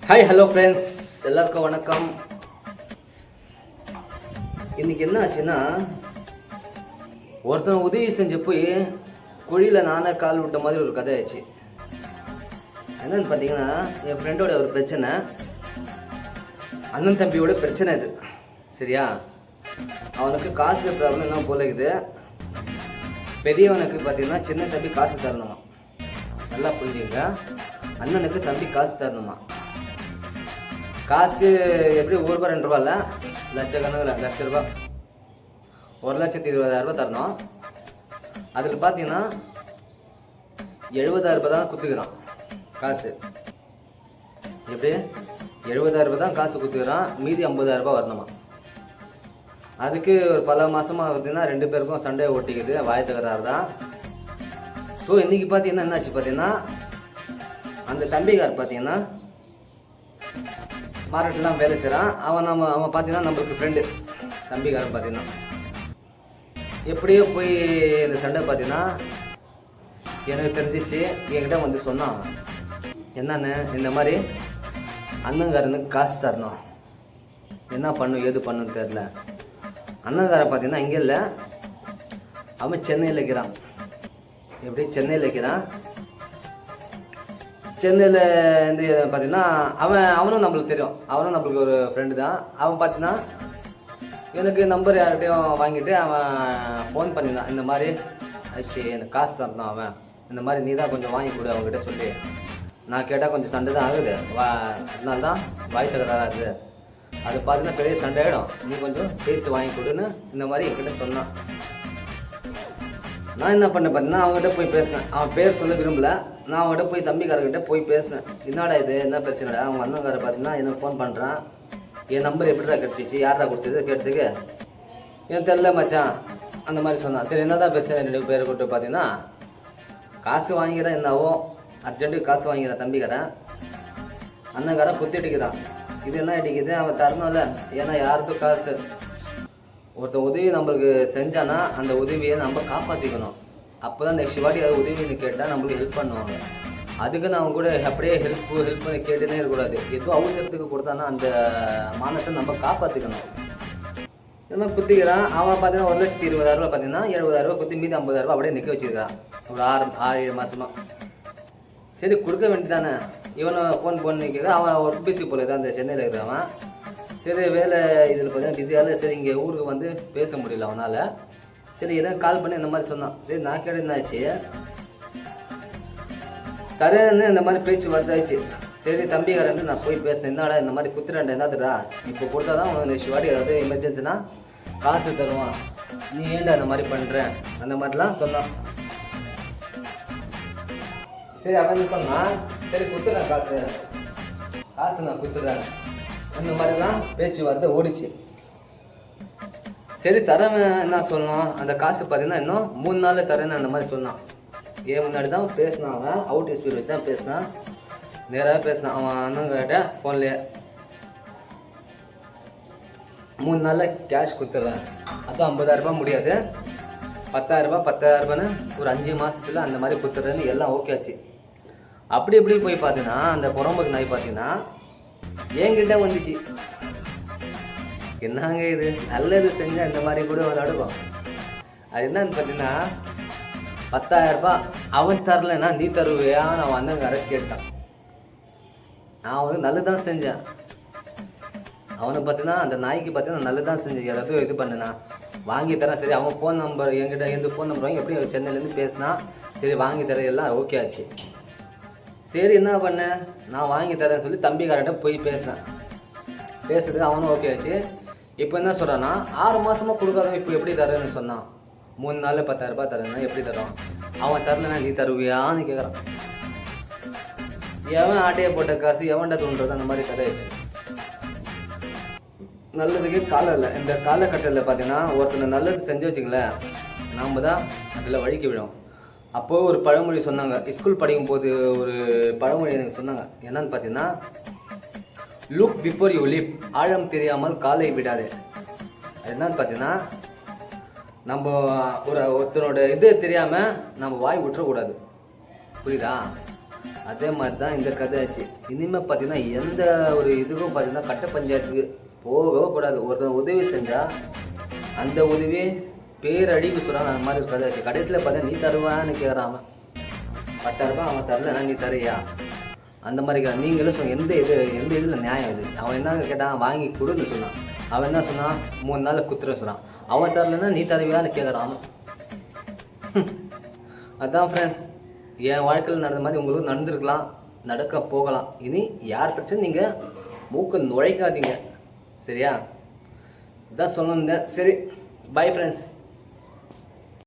Hi hello friends, எல்லாருக்கும் வணக்கம். இன்றைக்கி என்ன ஆச்சுன்னா, ஒருத்தன் உதவி செஞ்சு போய் குழியில் நானே கால் விட்ட மாதிரி ஒரு கதை ஆச்சு. என்னன்னு பார்த்தீங்கன்னா, என் ஃப்ரெண்டோட ஒரு பிரச்சனை, அண்ணன் தம்பியோட பிரச்சனை இது. சரியா? அவனுக்கு காசு ப்ராப்ளம் என்ன போல இருக்குது. பெரியவனுக்கு பார்த்தீங்கன்னா சின்ன தம்பி காசு தரணுமா. நல்லா புரிஞ்சுங்க, அண்ணனுக்கு தம்பி காசு தரணுமா. காசு எப்படி ₹1 2 இல்லை, லட்சக்கணக்கில் ₹1,00,000, 1,20,000 தரணும். அதில் பார்த்தீங்கன்னா 70,000 தான் குத்துக்கிறான் காசு. எப்படி 70,000 தான் காசு குத்துக்கிறான், மீதி 50,000 வரணுமா. அதுக்கு ஒரு பல மாதமாக பார்த்தீங்கன்னா 2 பேருக்கும் சண்டை ஓட்டிக்குது, வாய் தகராறு தான். ஸோ இன்றைக்கி பார்த்தீங்கன்னா என்னாச்சு பார்த்தீங்கன்னா, அந்த தம்பிகார் பார்த்தீங்கன்னா மார்க்கெட்லாம் வேலை செய்கிறான். அவன் பார்த்தீங்கன்னா நம்மளுக்கு ஃப்ரெண்டு தம்பிக்காரன். பார்த்தீங்கன்னா எப்படியோ போய் இந்த சண்டை பார்த்தீங்கன்னா எனக்கு தெரிஞ்சிச்சு. என்கிட்ட வந்து சொன்னான், என்னன்னு இந்த மாதிரி அண்ணங்காரனுக்கு காசு தரணும், என்ன பண்ணும் ஏது பண்ணுன்னு தெரில. அண்ணங்காரன் பார்த்தீங்கன்னா இங்கே இல்லை, அவன் சென்னையில் இருக்கிறான். எப்படி சென்னையில் இருக்கிறான். சென்னையில் இருந்து பார்த்தீங்கன்னா அவனும் நம்மளுக்கு தெரியும், அவனும் நம்மளுக்கு ஒரு ஃப்ரெண்டு தான். அவன் பார்த்தீங்கன்னா எனக்கு நம்பர் யார்கிட்டையும் வாங்கிட்டு அவன் ஃபோன் பண்ணியிருந்தான், இந்த மாதிரி ஆச்சு, எனக்கு காசு தரணும். அவன் இந்த மாதிரி நீ தான் கொஞ்சம் வாங்கி கொடு அவங்ககிட்ட சொல்லி. நான் கேட்டால் கொஞ்சம் சண்டை தான் ஆகுது, அதனால தான் வாய் தகராறாக இருக்குது. அது பார்த்தீங்கன்னா பெரிய சண்டை ஆகிடும், நீ கொஞ்சம் பேசி வாங்கி கொடுன்னு இந்த மாதிரி என்கிட்ட சொன்னான். நான் என்ன பண்ணேன் பார்த்தீங்கன்னா, அவங்ககிட்ட போய் பேசினேன். அவன் பேர் சொல்ல விரும்பல. நான் அவங்ககிட்ட போய் தம்பிக்காரர்கிட்ட போய் பேசினேன், என்னடா இது, என்ன பிரச்சனைடா. அவங்க அண்ணங்காரர் பார்த்தீங்கன்னா எனக்கு ஃபோன் பண்ணுறான், என் நம்பர் எப்படிடா கிடச்சிச்சு, யாரா கொடுத்தது கேட்டதுக்கு எனக்கு தெரில மச்சான் அந்த மாதிரி சொன்னான். சரி என்ன தான் பிரச்சனை 2 பேர் கூட்டு பார்த்தீங்கன்னா, காசு வாங்கிக்கிறேன், என்னவோ அர்ஜென்ட்டுக்கு காசு வாங்கிக்கிறேன் தம்பிக்காரன். அண்ணங்காரன் குத்திட்டுக்கிறான். இது என்ன அடிக்குது, அவன் தரணும்ல. ஏன்னா யாருக்கும் காசு, ஒருத்தன் உதவி நம்மளுக்கு செஞ்சானா அந்த உதவியை நம்ம காப்பாற்றிக்கணும். அப்போ தான் நெக்ஸ்ட் வாட்டி அது உதவின்னு கேட்டால் நம்மளுக்கு ஹெல்ப் பண்ணுவாங்க. அதுக்கு நான் கூட அப்படியே ஹெல்ப் பண்ணி கேட்டுனே இருக்கக்கூடாது. எதுவும் அவசரத்துக்கு கொடுத்தானா அந்த மானத்தை நம்ம காப்பாற்றிக்கணும். இந்த மாதிரி குத்திக்கிறான். அவன் பார்த்தீங்கன்னா 1,20,000 பார்த்தீங்கன்னா 70,000 குத்தி மீதி 50,000 அப்படியே நிற்க வச்சுருக்கான் ஒரு 6-7 மாதமாக. சரி கொடுக்க வேண்டியதானே. இவனை ஃபோன் பண்ணி கேட்க, அவன் ஒரு பிசி போல தான் அந்த சென்னையில் இருக்கிறவன். சரி வேலை இதில் பார்த்தீங்கன்னா பிஸியால், சரி இங்கே ஊருக்கு வந்து பேச முடியல அவனால். சரி எனக்கு கால் பண்ணி இந்த மாதிரி சொன்னான். சரி நான் கேட்டு என்னாச்சு தரேன்னு இந்த மாதிரி பேச்சு வருதாச்சு. சரி தம்பிக்காரன் நான் போய் பேசுகிறேன், என்னடா இந்த மாதிரி குத்துறாண்டா என்னதுடா, இப்போ கொடுத்தா தான் உனக்கு நெக்ஸ்ட் வாட்டி ஏதாவது எமர்ஜென்சினா காசு தருவான், நீ ஏன்டா அந்த மாதிரி பண்ணுறேன் அந்த மாதிரிலாம் சொன்னான். சரி அவன் சொன்னான், சரி குத்துறேன் காசு நான் குத்துறேன் அந்த மாதிரிலாம் பேச்சு வார்த்தை ஓடிச்சு. சரி தரவன் என்ன சொன்னான், அந்த காசு பார்த்தீங்கன்னா இன்னும் 3 நாளில் தரேன்னு அந்த மாதிரி சொன்னான். ஏன் முன்னாடி தான் பேசினான், அவன் அவுட் ஸ்பீட் வச்சு தான் பேசினான், நேராக பேசினான் அவன் அண்ணங்கிட்ட ஃபோன்லேயே. 3 நாளில் கேஷ் கொடுத்துட்றேன், அதுவும் 50,000 முடியாது, 10,000 ஒரு 5 மாதத்தில் அந்த மாதிரி கொடுத்துட்றேன்னு எல்லாம் ஓகே ஆச்சு. அப்படி இப்படி போய் பார்த்தீங்கன்னா அந்த புறம்புக்கு நாய் பார்த்தீங்கன்னா என்கிட்ட வந்துச்சு. என்னங்க இது, நல்லது செஞ்சால் இந்த மாதிரி கூட ஒரு அடுக்கும். அது என்னன்னு பார்த்தீங்கன்னா 10,000 அவன் தரலைன்னா நீ தருவியான்னு அவன் அண்ணங்கார கேட்டான். நான் அவனுக்கு நல்லது தான் செஞ்சேன். அவனை பார்த்தீங்கன்னா அந்த நாய்க்கு பார்த்தீங்கன்னா நல்லது தான் செஞ்சேன், யாராவது இது பண்ணுனா வாங்கி தரேன். சரி அவன் ஃபோன் நம்பர் என்கிட்ட எந்த ஃபோன் நம்பர் வாங்கி எப்படி சென்னையிலேருந்து பேசினா, சரி வாங்கி தரேன் எல்லாம் ஓகே ஆச்சு. சரி என்ன பண்ணேன், நான் வாங்கி தரேன்னு சொல்லி தம்பிக்காரன்ட்ட போய் பேசினேன். பேசுறது அவனும் ஓகே ஆச்சு. இப்போ என்ன சொல்கிறான்னா 6 மாதமாக கொடுக்காதவன் இப்போ எப்படி தரேன்னு சொன்னான். 3 நாளில் 10,000 தரேன்னா எப்படி தரான். அவன் தரலன்னா நீ தருவியான்னு கேட்குறான். எவன் ஆட்டையை போட்ட காசு எவன்டா தோன்றது அந்த மாதிரி கதையாச்சு. நல்லதுக்கு காலம் இல்லை. இந்த காலகட்டத்தில் பார்த்தீங்கன்னா ஒருத்தனை நல்லது செஞ்சு வச்சுங்களேன், நாம் தான் அதில் வழிக்கு விடும். அப்போது ஒரு பழமொழி சொன்னாங்க, ஸ்கூல் படிக்கும்போது ஒரு பழமொழி எனக்கு சொன்னாங்க. என்னன்னு பார்த்தீங்கன்னா, லுக் பிஃபோர் யூ லீப், ஆழம் தெரியாமல் காலை விடாது. அது என்னன்னு பார்த்தீங்கன்னா, நம்ம ஒருத்தனோட இது தெரியாமல் நம்ம வாய் விட்டுறக்கூடாது. புரியுதா? அதே மாதிரி தான் இந்த கதை ஆச்சு. இனிமேல் பார்த்தீங்கன்னா எந்த ஒரு இதுக்கும் பார்த்தீங்கன்னா கட்ட பஞ்சாயத்துக்கு போகவே கூடாது. ஒருத்தர் உதவி செஞ்சால் அந்த உதவி பேரடிக்கு சொல்கிறாங்க. அந்த மாதிரி ஒரு கதை ஆச்சு. கடைசியில் பார்த்தா நீ தருவான்னு கேட்குறான். அவன் 10,000 அவன் தரல, நீ தரையா அந்த மாதிரி நீங்களும் சொல்லுங்கள். எந்த இதில் நியாயம் இது? அவன் என்ன கேட்டான், வாங்கி கொடுன்னு சொன்னான். அவன் என்ன சொன்னான், 3 நாளில் குத்துற சொன்னான். அவன் தரலன்னா நீ தருவியான்னு கேட்குறான். அதான் ஃப்ரெண்ட்ஸ், என் வாழ்க்கையில் நடந்த மாதிரி உங்களுக்கு நடந்துருக்கலாம், நடக்க போகலாம். இனி யார் பிரச்சனை நீங்கள் மூக்க நுழைக்காதீங்க, சரியா? இதான் சொல்லணும். சரி, பை ஃப்ரெண்ட்ஸ்.